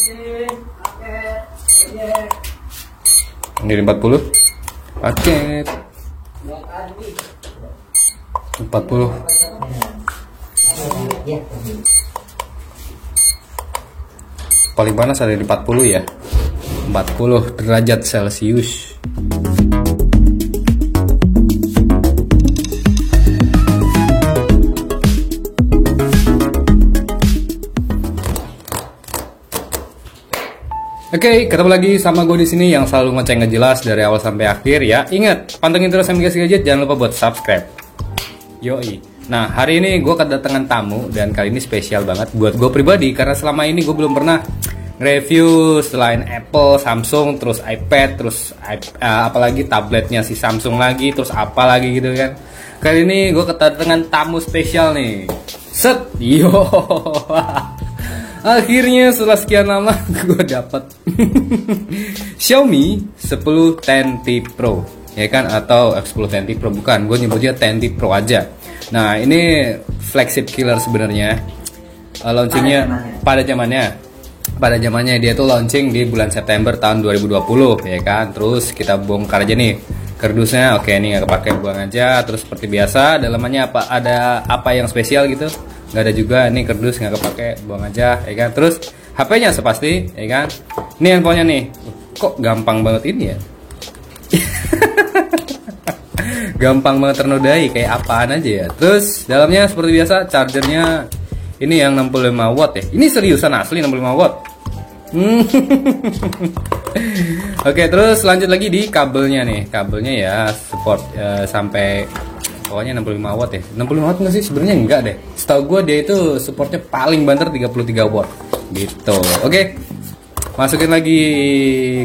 Ini 40 paket 40. Paling panas ada di 40 ya, 40 derajat Celcius. Oke, ketemu lagi sama gue di sini yang selalu ngeceng ngejelas dari awal sampai akhir ya. Ingat, pantengin terus MGS Gadget, jangan lupa buat subscribe. Yoi. Nah, hari ini gue kedatangan tamu dan kali ini spesial banget buat gue pribadi karena selama ini gue belum pernah review selain Apple, Samsung, terus iPad, terus apalagi tabletnya si Samsung lagi, terus apa lagi gitu kan. Kali ini gue kedatangan tamu spesial nih. Set, yo. Akhirnya setelah sekian lama gue dapet Xiaomi 10 10T Pro, ya kan, atau X10 10T Pro, bukan, gue nyebutnya 10T Pro aja. Nah, ini flagship killer sebenarnya. Launchingnya pada zamannya dia tuh launching di bulan September tahun 2020, ya kan. Terus kita bongkar aja nih kardusnya. Oke, ini nggak kepake, buang aja. Terus seperti biasa, dalamannya ada apa yang spesial gitu? Nggak ada juga. Ini kardus nggak kepake, buang aja, ya kan. Terus HP-nya sepasti, ya kan. Ini handphonenya nih, kok gampang banget ini ya. Gampang banget ternodai, kayak apaan aja ya. Terus dalamnya seperti biasa, chargernya ini yang 65 watt ya. Ini seriusan asli 65 watt. Oke, terus lanjut lagi di kabelnya nih. Kabelnya ya support sampai pokoknya 65 watt ya. 65 watt nggak sih? Sebenarnya enggak deh. Setahu gue dia itu supportnya paling banter 33 watt gitu. Oke, masukin lagi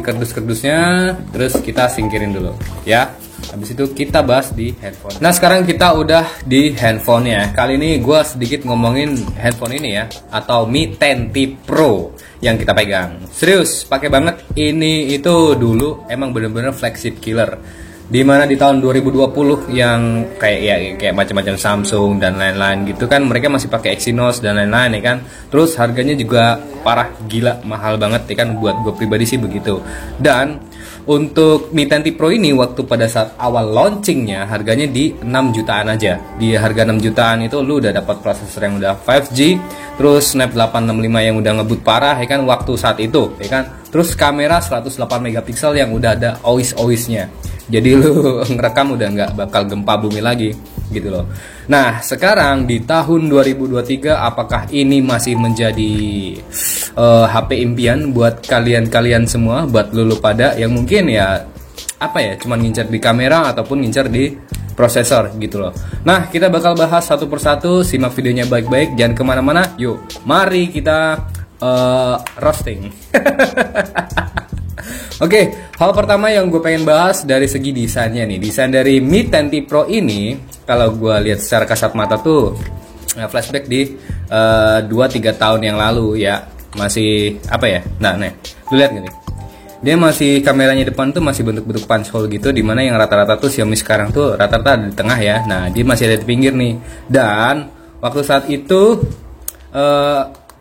kardus-kardusnya. Terus kita singkirin dulu ya. Habis itu kita bahas di handphone. Nah, sekarang kita udah di handphonenya. Kali ini gue sedikit ngomongin handphone ini ya, atau Mi 10T Pro yang kita pegang. Serius, pakai banget. Ini itu dulu emang bener-bener flagship killer. Dimana di tahun 2020 yang kayak macam-macam Samsung dan lain-lain gitu kan, mereka masih pakai Exynos dan lain-lain ya kan. Terus harganya juga parah gila mahal banget ya kan, buat gue pribadi sih begitu. Dan untuk Mi 10T Pro ini waktu pada saat awal launchingnya harganya di 6 jutaan aja. Di harga 6 jutaan itu lu udah dapat prosesor yang udah 5G, terus Snap 865 yang udah ngebut parah ya kan waktu saat itu ya kan. Terus kamera 108 megapiksel yang udah ada always-always-nya. Jadi lu ngerekam udah nggak bakal gempa bumi lagi gitu loh. Nah, sekarang di tahun 2023 apakah ini masih menjadi HP impian buat kalian semua, buat lu pada yang mungkin ya apa ya, cuman ngincar di kamera ataupun ngincar di prosesor gitu loh. Nah, kita bakal bahas satu persatu, simak videonya baik-baik, jangan kemana-mana. Yuk, mari kita roasting. Oke, hal pertama yang gue pengen bahas dari segi desainnya nih. Desain dari Mi 10T Pro ini, kalau gue lihat secara kasat mata tuh flashback di 2-3 tahun yang lalu ya. Masih apa ya? Nah, nih, lu lihat gini. Dia masih kameranya depan tuh masih bentuk-bentuk punch hole gitu, dimana yang rata-rata tuh Xiaomi sekarang tuh rata-rata ada di tengah ya. Nah, dia masih ada di pinggir nih. Dan waktu saat itu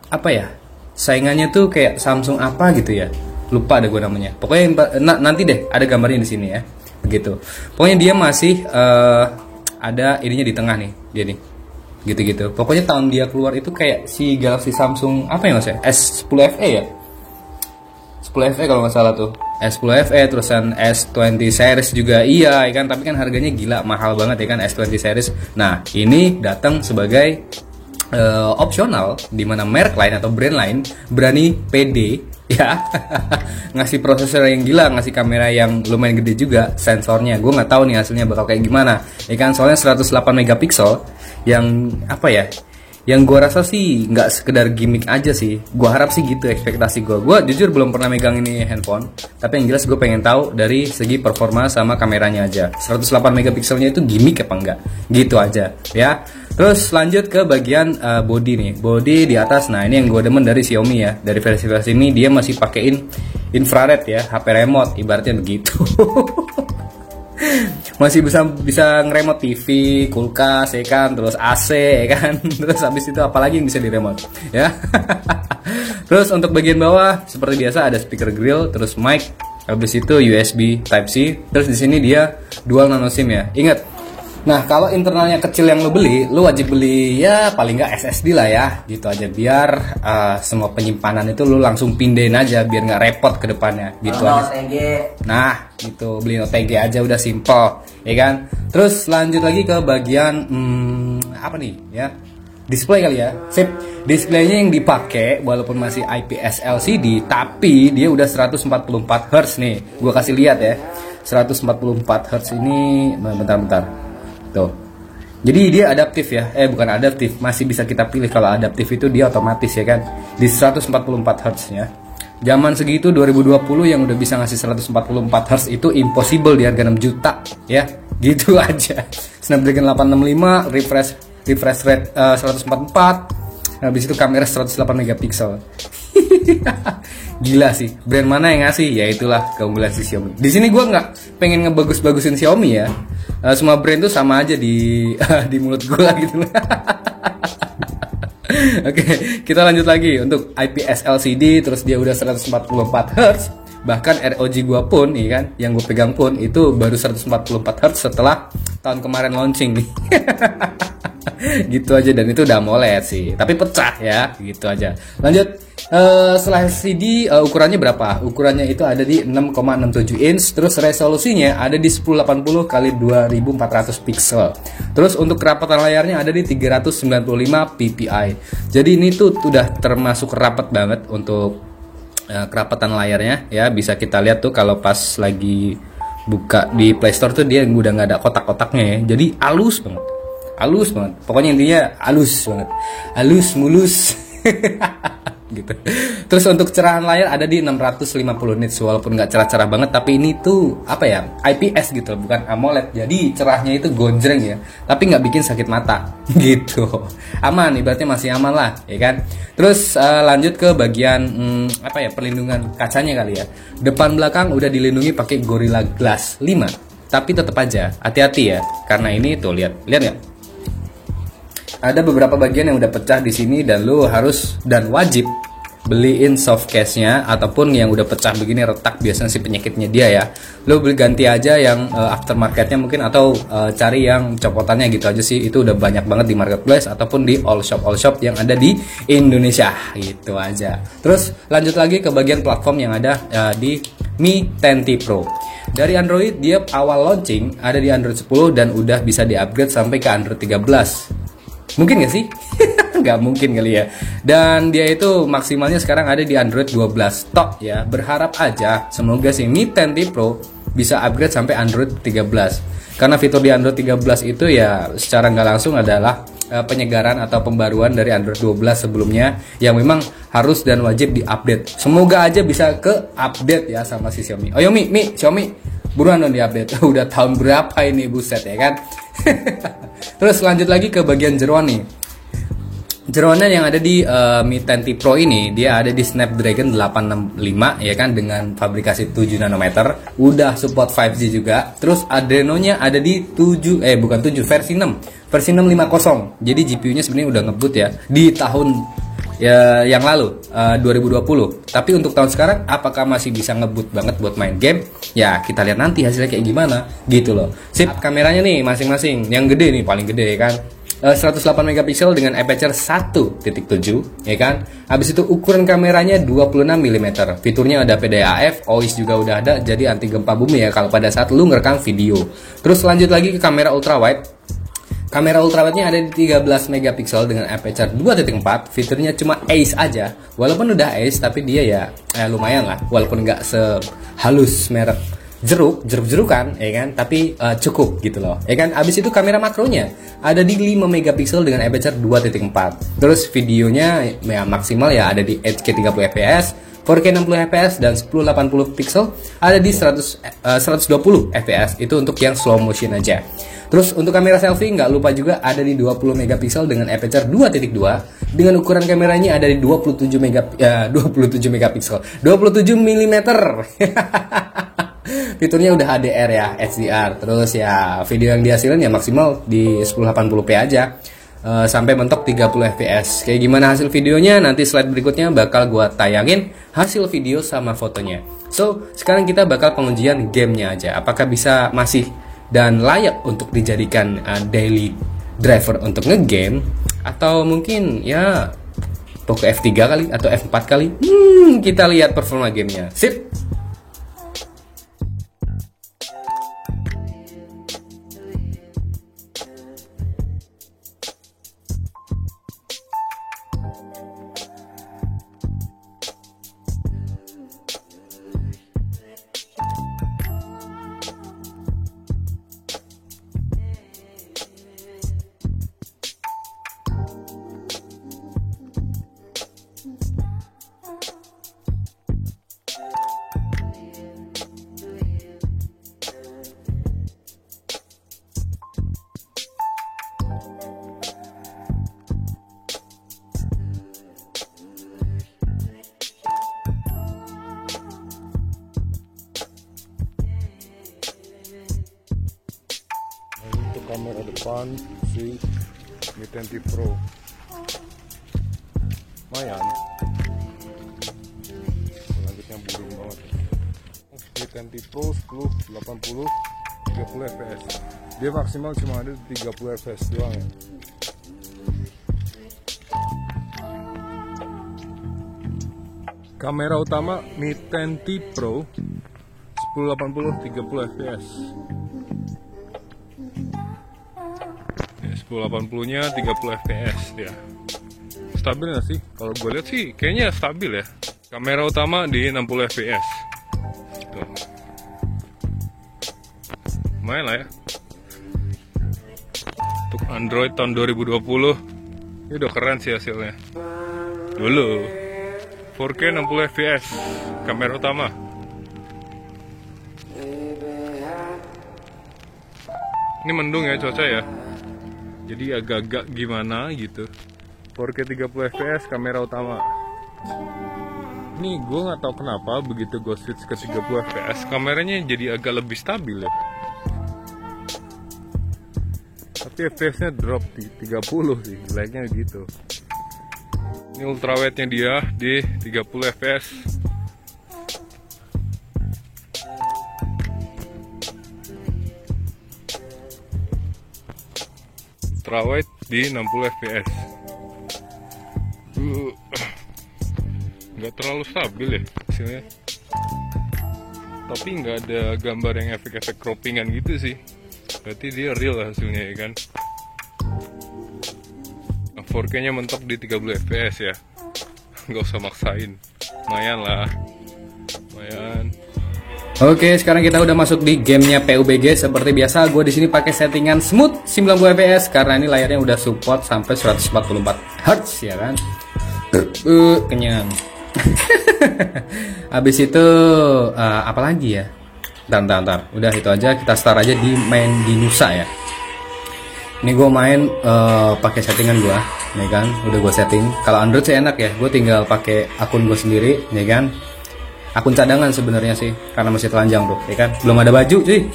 apa ya? Saingannya tuh kayak Samsung apa gitu ya. Lupa ada gue namanya. Pokoknya nanti deh ada gambarnya di sini ya. Begitu. Pokoknya dia masih ada ininya di tengah nih, dia nih. Gitu-gitu. Pokoknya tahun dia keluar itu kayak si Galaxy Samsung apa ya Mas ya? S10 FE ya? 10 FE kalau nggak salah tuh. S10 FE terusan S20 series juga iya ya kan, tapi kan harganya gila mahal banget ya kan S20 series. Nah, ini datang sebagai opsional, dimana merek lain atau brand lain berani pede ya ngasih prosesor yang gila, ngasih kamera yang lumayan gede juga, sensornya gue nggak tahu nih hasilnya bakal kayak gimana ya kan, soalnya 108 megapiksel yang apa ya, yang gue rasa sih nggak sekedar gimmick aja sih, gue harap sih gitu ekspektasi gue jujur belum pernah megang ini handphone, tapi yang jelas gue pengen tahu dari segi performa sama kameranya aja, 108 megapikselnya itu gimmick apa enggak gitu aja ya. Terus lanjut ke bagian body nih, body di atas. Nah, ini yang gue demen dari Xiaomi ya, dari versi-versi ini dia masih pakein infrared ya, HP remote ibaratnya begitu. Masih bisa ngeremote TV, kulkas ya kan, terus AC ya kan. Terus habis itu apalagi yang bisa diremote ya. Terus untuk bagian bawah seperti biasa ada speaker grill, terus mic, habis itu USB Type C. Terus di sini dia dual nano SIM ya. Ingat. Nah, kalau internalnya kecil yang lo beli, lo wajib beli ya paling nggak SSD lah ya, gitu aja biar semua penyimpanan itu lo langsung pindahin aja biar nggak repot ke depannya, gitu aja. Nah, gitu beli OTG aja udah simple, ya kan? Terus lanjut lagi ke bagian apa nih ya? Display kali ya. Sip. Displaynya yang dipakai walaupun masih IPS LCD, tapi dia udah 144 Hz nih. Gua kasih lihat ya. 144 Hz ini bentar. Tuh. Jadi dia adaptif ya. Bukan adaptif, masih bisa kita pilih. Kalau adaptif itu dia otomatis ya kan. Di 144 Hz ya. Zaman segitu 2020 yang udah bisa ngasih 144 Hz itu impossible di harga 6 juta ya. Gitu aja. Snapdragon 865, refresh rate 144. Habis itu kamera 108 megapiksel. Gila sih, brand mana yang ngasih? Ya itulah keunggulan si Xiaomi. Di sini gue nggak pengen ngebagus-bagusin Xiaomi ya. Semua brand tuh sama aja di di mulut gue gitu. Oke, kita lanjut lagi untuk IPS LCD, terus dia udah 144 Hz. Bahkan ROG gue pun, nih kan, yang gue pegang pun itu baru 144 Hz setelah tahun kemarin launching nih. Gitu aja, dan itu udah AMOLED sih, tapi pecah ya, gitu aja. Lanjut, setelah LCD ukurannya berapa? Ukurannya itu ada di 6,67 inch, terus resolusinya ada di 1080 x 2400 pixel. Terus untuk kerapatan layarnya ada di 395 ppi. Jadi ini tuh udah termasuk rapat banget untuk kerapatan layarnya ya. Bisa kita lihat tuh kalau pas lagi buka di Play Store tuh dia udah nggak ada kotak-kotaknya ya. Jadi halus banget. Halus banget, pokoknya intinya halus banget, halus mulus. Gitu. Terus untuk cerahan layar ada di 650 nits, walaupun nggak cerah-cerah banget, tapi ini tuh apa ya, IPS gitu, bukan AMOLED, jadi cerahnya itu gonjreng ya, tapi nggak bikin sakit mata. Gitu, aman, ibaratnya masih aman lah, ya kan. Terus lanjut ke bagian apa ya, perlindungan kacanya kali ya. Depan belakang udah dilindungi pakai Gorilla Glass 5, tapi tetap aja hati-hati ya, karena ini tuh lihat nggak? Ada beberapa bagian yang udah pecah di sini, dan lo harus dan wajib beliin soft case-nya, ataupun yang udah pecah begini retak biasanya sih penyakitnya dia ya. Lo beli ganti aja yang aftermarketnya mungkin, atau cari yang copotannya gitu aja sih. Itu udah banyak banget di marketplace ataupun di all shop yang ada di Indonesia, gitu aja. Terus lanjut lagi ke bagian platform yang ada di Mi 10T Pro. Dari Android dia awal launching ada di Android 10 dan udah bisa di-upgrade sampai ke Android 13. Mungkin gak sih? Gak mungkin kali ya. Dan dia itu maksimalnya sekarang ada di Android 12 tok ya. Berharap aja semoga si Mi 10T Pro bisa upgrade sampai Android 13. Karena fitur di Android 13 itu ya secara nggak langsung adalah penyegaran atau pembaruan dari Android 12 sebelumnya, yang memang harus dan wajib diupdate. Semoga aja bisa ke update ya sama si Xiaomi. Ayo Xiaomi, buruan dong diupdate. Udah tahun berapa ini, buset ya kan. Terus lanjut lagi ke bagian jeroan nih. Jeroannya yang ada di Mi 10T Pro ini, dia ada di Snapdragon 865 ya kan, dengan fabrikasi 7 nanometer, udah support 5G juga. Terus Adreno-nya ada di versi 6, versi 650. Jadi GPU-nya sebenarnya udah ngebut ya di tahun yang lalu 2020. Tapi untuk tahun sekarang apakah masih bisa ngebut banget buat main game? Ya kita lihat nanti hasilnya kayak gimana gitu loh. Sip, kameranya nih masing-masing. Yang gede nih paling gede ya kan. 108 megapiksel dengan aperture 1.7 ya kan. Habis itu ukuran kameranya 26 mm. Fiturnya ada PDAF, OIS juga udah ada, jadi anti gempa bumi ya kalau pada saat lu ngerekam video. Terus lanjut lagi ke kamera ultrawide. Kamera ultrawide-nya ada di 13 megapiksel dengan aperture 2.4. Fiturnya cuma Ace aja. Walaupun udah Ace tapi dia ya lumayan lah, walaupun nggak sehalus merek jeruk-jerukan ya kan, tapi cukup gitu loh ya kan. Abis itu kamera makronya ada di 5 megapiksel dengan aperture 2.4. Terus videonya ya maksimal ya ada di 8K 30 fps, 4K 60 fps, dan 1080 pixel ada di 120 fps. Itu untuk yang slow motion aja. Terus untuk kamera selfie nggak lupa juga ada di 20 megapiksel dengan aperture 2.2 dengan ukuran kameranya ada di 27 megapiksel, 27 mm. Fiturnya udah HDR ya, HDR. Terus ya video yang dihasilin ya maksimal di 1080p aja. Sampai mentok 30 fps. Kayak gimana hasil videonya? Nanti slide berikutnya bakal gua tayangin hasil video sama fotonya. So, sekarang kita bakal pengujian gamenya aja. Apakah bisa masih dan layak untuk dijadikan daily driver untuk ngegame, atau mungkin ya Poco F3 kali atau F4 kali. Kita lihat performa gamenya. Sip. Kamera depan si Mi 10T Pro lumayan, selanjutnya burung banget. Mi 10T Pro 1080 30 fps, dia maksimal cuma ada 30 fps doang ya. Kamera utama Mi 10T Pro 1080 30 fps, 1080 nya 30 fps dia. Stabil gak sih? Kalau gue lihat sih kayaknya stabil ya. Kamera utama di 60 fps. Tuh. Lumayan lah ya. Untuk Android tahun 2020 ini udah keren sih hasilnya. Dulu 4K 60 fps kamera utama. Ini mendung ya cuaca ya, jadi agak-agak gimana gitu. 4K 30 fps kamera utama. Ini gue nggak tahu kenapa begitu gue switch ke 30 fps kameranya jadi agak lebih stabil ya. Tapi fps-nya drop di 30 sih, jeleknya gitu. Ini ultrawide-nya dia di 30 fps. Ultrawide di 60 fps. Nggak terlalu stabil ya hasilnya. Tapi nggak ada gambar yang efek-efek croppingan gitu sih. Berarti dia real hasilnya ya kan. 4K nya mentok di 30 fps ya. Nggak usah maksain. Lumayan lah. Lumayan. Oke, sekarang kita udah masuk di gamenya PUBG. Seperti biasa, gue di sini pakai settingan smooth 90 fps karena ini layarnya udah support sampai 144 Hz ya kan. Kenyang. Habis itu apa lagi ya? Bentar. Udah itu aja, kita start aja di main di Nusa ya. Ini gue main pakai settingan gue, nih kan. Udah gue setting. Kalau Android sih enak ya, gue tinggal pakai akun gue sendiri, nih kan. Akun cadangan sebenarnya sih, karena masih telanjang tuh, ya kan? Belum ada baju cuy.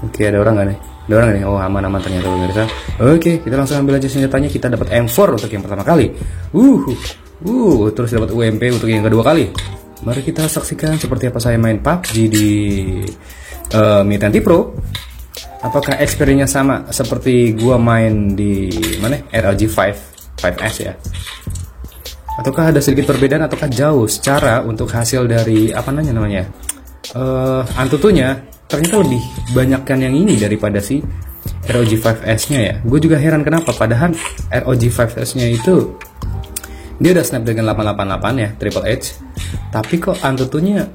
Oke, ada orang nggak nih? Ada orang nggak nih? Oh, aman ternyata pemirsa. Oke, kita langsung ambil aja senjatanya. Kita dapat M4 untuk yang pertama kali. Terus dapat UMP untuk yang kedua kali. Mari kita saksikan seperti apa saya main PUBG di Mi 10T Pro. Apakah experience-nya sama seperti gua main di mana? ROG 5S ya? Ataukah ada sedikit perbedaan ataukah jauh secara untuk hasil dari apa namanya Antutunya ternyata lebih banyakkan yang ini daripada si ROG 5S-nya ya. Gue juga heran kenapa, padahal ROG 5S-nya itu dia udah Snapdragon 888 ya, Triple Edge, tapi kok Antutunya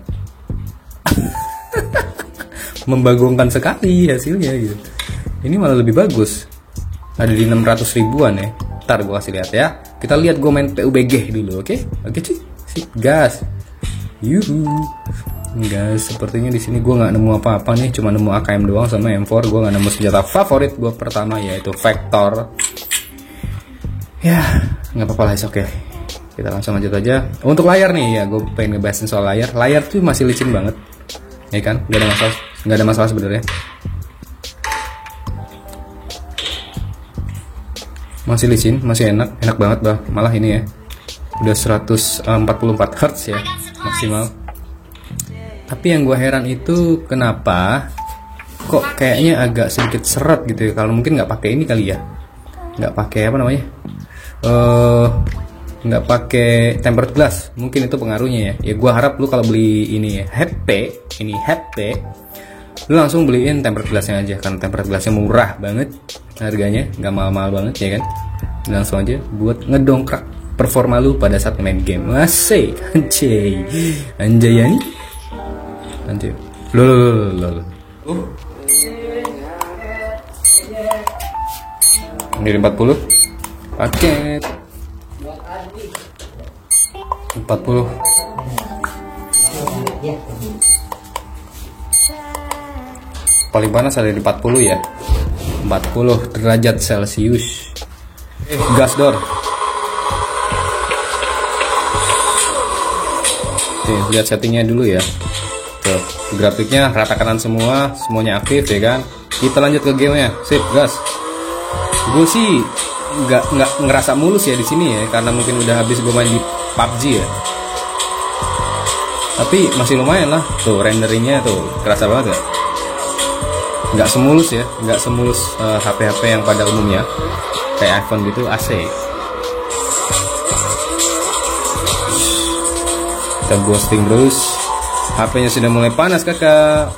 membagongkan sekali hasilnya gitu. Ini malah lebih bagus, ada di 600 ribuan ya. Ntar gue kasih lihat ya. Kita lihat gue main PUBG dulu, oke? Oke cuy, sip, gas. Yuhu. Guys, sepertinya di sini gue nggak nemu apa-apa nih, cuma nemu AKM doang sama M4. Gue nggak nemu senjata favorit gue pertama, yaitu Vector. Ya, nggak apa-apa lah, oke. Kita langsung lanjut aja. Untuk layar nih ya, gue pengen ngebahasin soal layar. Layar tuh masih licin banget, ya kan? Gak ada masalah nggak ada masalah sebenarnya. Masih licin, masih enak banget bah. Malah ini ya udah 144 Hz ya maksimal. Tapi yang gue heran itu kenapa kok kayaknya agak sedikit seret gitu ya. Kalau mungkin nggak pakai ini kali ya, nggak pakai apa namanya, nggak pakai tempered glass, mungkin itu pengaruhnya ya. Ya gue harap lu kalau beli ini ya, HP, lu langsung beliin tempered glassnya aja, karena tempered glassnya murah banget harganya, nggak mahal-mahal banget ya kan. Langsung aja buat ngedongkrak performa lu pada saat main game. Asik, anjay ya nih, anjay. Lo. Ini 40 paket 40 paling panas ada di 40 ya, 40 derajat Celcius. Gas door. Oke, lihat settingnya dulu ya. Tuh, grafiknya rata kanan semuanya aktif ya kan. Kita lanjut ke gamenya. Sip, gas. Gue sih nggak ngerasa mulus ya di sini ya, karena mungkin udah habis gue main di PUBG ya. Tapi masih lumayan lah. Tuh renderingnya tuh kerasa banget ya. Nggak semulus ya, nggak semulus HP-HP yang pada umumnya kayak iPhone gitu. Asik. Kita ghosting terus. HP-nya sudah mulai panas kakak.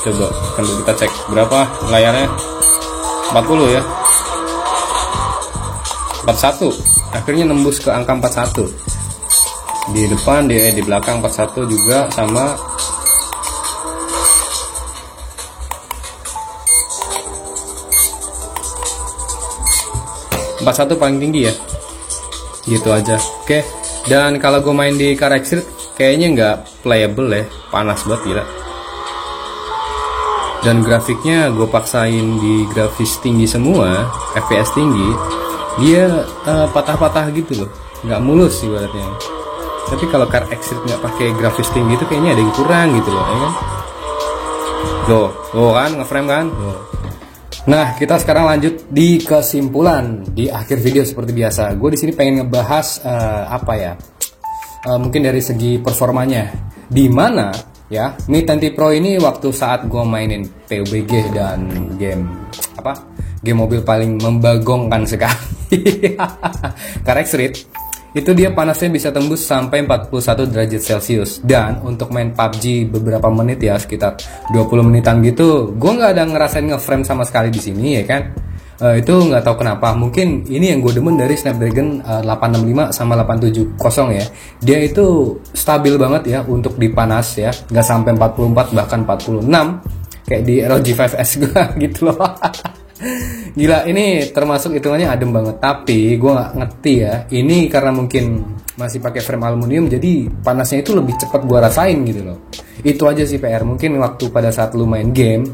Coba kalau kita cek berapa layarnya. 40 ya, 41, akhirnya nembus ke angka 41. Di depan di belakang 41 juga sama. Satu paling tinggi ya, gitu aja. Oke, dan kalau gue main di Car Extreme kayaknya nggak playable ya, panas banget gila. Dan grafiknya gue paksain di grafis tinggi semua, FPS tinggi, dia patah-patah gitu loh, nggak mulus ibaratnya. Tapi kalau Car Extreme nggak pakai grafis tinggi itu kayaknya ada yang kurang gitu loh, ya kan? Loh kan ngeframe kan? Loh. Nah, kita sekarang lanjut di kesimpulan di akhir video seperti biasa. Gue di sini pengen ngebahas apa ya? Mungkin dari segi performanya, di mana ya Mi 20 Pro ini waktu saat gue mainin PUBG dan game mobil paling membagongkan sekali Car Extreme, itu dia panasnya bisa tembus sampai 41 derajat Celcius. Dan untuk main PUBG beberapa menit ya, sekitar 20 menitan gitu, gue nggak ada ngerasain ngeframe sama sekali di sini ya kan. Itu nggak tahu kenapa, mungkin ini yang gue demen dari Snapdragon 865 sama 870 ya. Dia itu stabil banget ya untuk di panas ya, nggak sampai 44 bahkan 46 kayak di ROG 5S gue gitu loh. Gila, ini termasuk hitungannya adem banget. Tapi gue nggak ngerti ya, ini karena mungkin masih pakai frame aluminium, jadi panasnya itu lebih cepat gue rasain gitu loh. Itu aja sih PR. Mungkin waktu pada saat lu main game,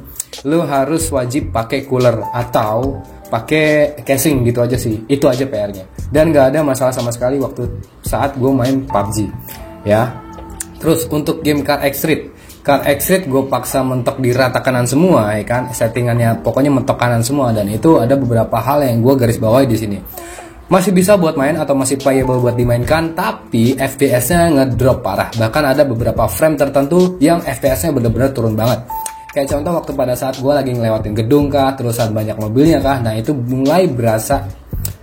lu harus wajib pakai cooler atau pakai casing gitu aja sih. Itu aja PR-nya. Dan nggak ada masalah sama sekali waktu saat gue main PUBG ya. Terus untuk game Car Extreme gue paksa mentok di rata kanan semua ya kan. Settingannya pokoknya mentok kanan semua, dan itu ada beberapa hal yang gue garis bawahi di sini. Masih bisa buat main atau masih playable buat dimainkan, tapi FPS-nya ngedrop parah. Bahkan ada beberapa frame tertentu yang FPS-nya bener-bener turun banget. Kayak contoh waktu pada saat gue lagi ngelewatin gedung kah, terus saat banyak mobilnya kah, nah itu mulai berasa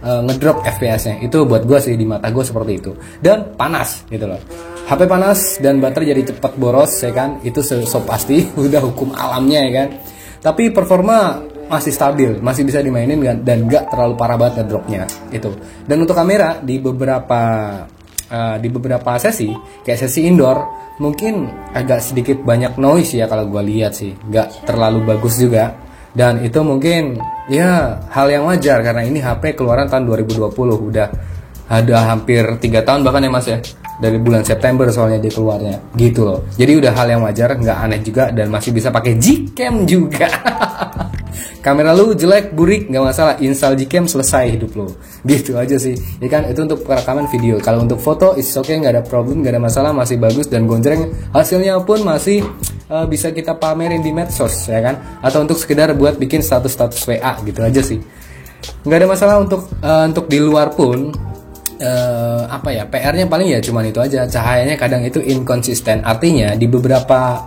ngedrop FPS-nya. Itu buat gue sih, di mata gue seperti itu. Dan panas gitu loh. HP panas dan baterai jadi cepat boros ya kan. Itu so pasti udah hukum alamnya ya kan. Tapi performa masih stabil, masih bisa dimainin dan gak terlalu parah banget ngedropnya itu. Dan untuk kamera di beberapa sesi, kayak sesi indoor, mungkin agak sedikit banyak noise ya kalau gue lihat sih, nggak terlalu bagus juga. Dan itu mungkin ya hal yang wajar karena ini HP keluaran tahun 2020, udah ada hampir 3 tahun bahkan ya mas ya. dari bulan September soalnya dia keluarnya gitu loh. Jadi udah hal yang wajar, nggak aneh juga, dan masih bisa pakai Gcam juga. Kamera lu jelek, burik, nggak masalah, install Gcam, selesai hidup lu. Gitu aja sih, ya kan. Itu untuk perekaman video. Kalau untuk foto, it's okay, nggak ada problem, nggak ada masalah, masih bagus dan gonjreng. Hasilnya pun masih bisa kita pamerin di medsos, ya kan. Atau untuk sekedar buat bikin status-status WA, gitu aja sih. Nggak ada masalah untuk di luar pun. PR-nya paling ya cuman itu aja, cahayanya kadang itu inkonsisten. Artinya di beberapa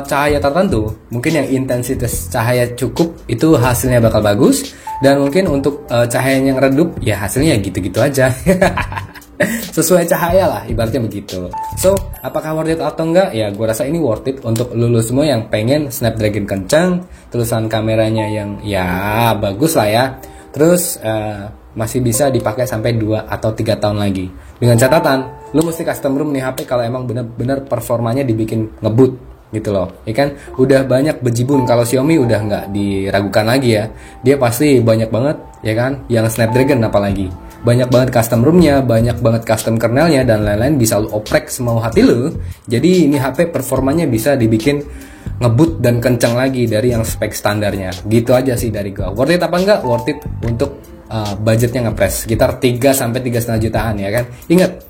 cahaya tertentu mungkin yang intensitas cahaya cukup itu hasilnya bakal bagus, dan mungkin untuk cahaya yang redup ya hasilnya gitu-gitu aja. Sesuai cahaya lah, ibaratnya begitu. So, apakah worth it atau enggak? Ya gue rasa ini worth it untuk lulus semua yang pengen Snapdragon kencang, terusan kameranya yang ya bagus lah ya. Terus masih bisa dipakai sampai 2 atau 3 tahun lagi. Dengan catatan, lu mesti custom room nih HP kalau emang bener-bener performanya dibikin ngebut gitu loh. Ya kan, udah banyak bejibun. Kalau Xiaomi udah nggak diragukan lagi ya. Dia pasti banyak banget ya kan, yang Snapdragon apalagi. Banyak banget custom roomnya, banyak banget custom kernelnya dan lain-lain, bisa lu oprek semau hati lu. Jadi ini HP performanya bisa dibikin ngebut dan kencang lagi dari yang spek standarnya. Gitu aja sih dari gua. Worth it apa enggak? Worth it untuk budgetnya ngepres sekitar 3 sampai 3,5 jutaan ya kan. Ingat,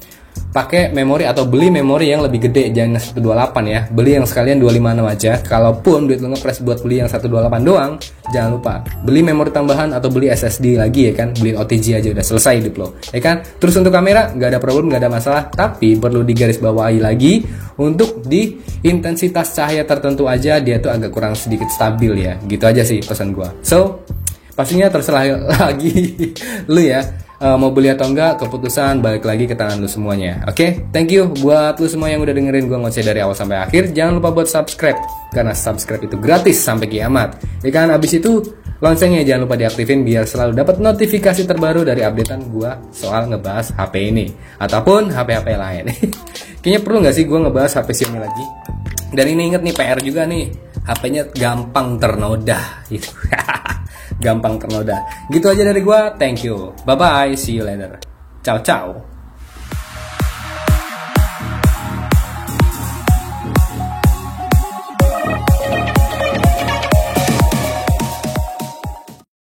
pakai memori atau beli memori yang lebih gede, jangan 128 ya. Beli yang sekalian 256 aja. Kalaupun duit lu ngepres buat beli yang 128 doang, jangan lupa beli memori tambahan atau beli SSD lagi ya kan. Beli OTG aja udah selesai hidup lo ya kan. Terus untuk kamera nggak ada problem, nggak ada masalah, tapi perlu digarisbawahi lagi untuk di intensitas cahaya tertentu aja dia tuh agak kurang sedikit stabil ya. Gitu aja sih pesan gua. So, pastinya terserah lagi lu ya, mau beli atau enggak, keputusan balik lagi ke tangan lu semuanya. Oke, thank you buat lu semua yang udah dengerin gua ngoceh dari awal sampai akhir. Jangan lupa buat subscribe, karena subscribe itu gratis sampai kiamat. Ya kan, abis itu loncengnya jangan lupa diaktifin biar selalu dapat notifikasi terbaru dari updatean gua soal ngebahas HP ini ataupun HP-HP lain. Kayaknya perlu nggak sih gua ngebahas HP Xiaomi lagi? Dan ini inget nih, PR juga nih, HP-nya gampang ternoda gitu. Gampang ternoda. Gitu aja dari gua. Thank you. Bye bye. See you later. Ciao ciao.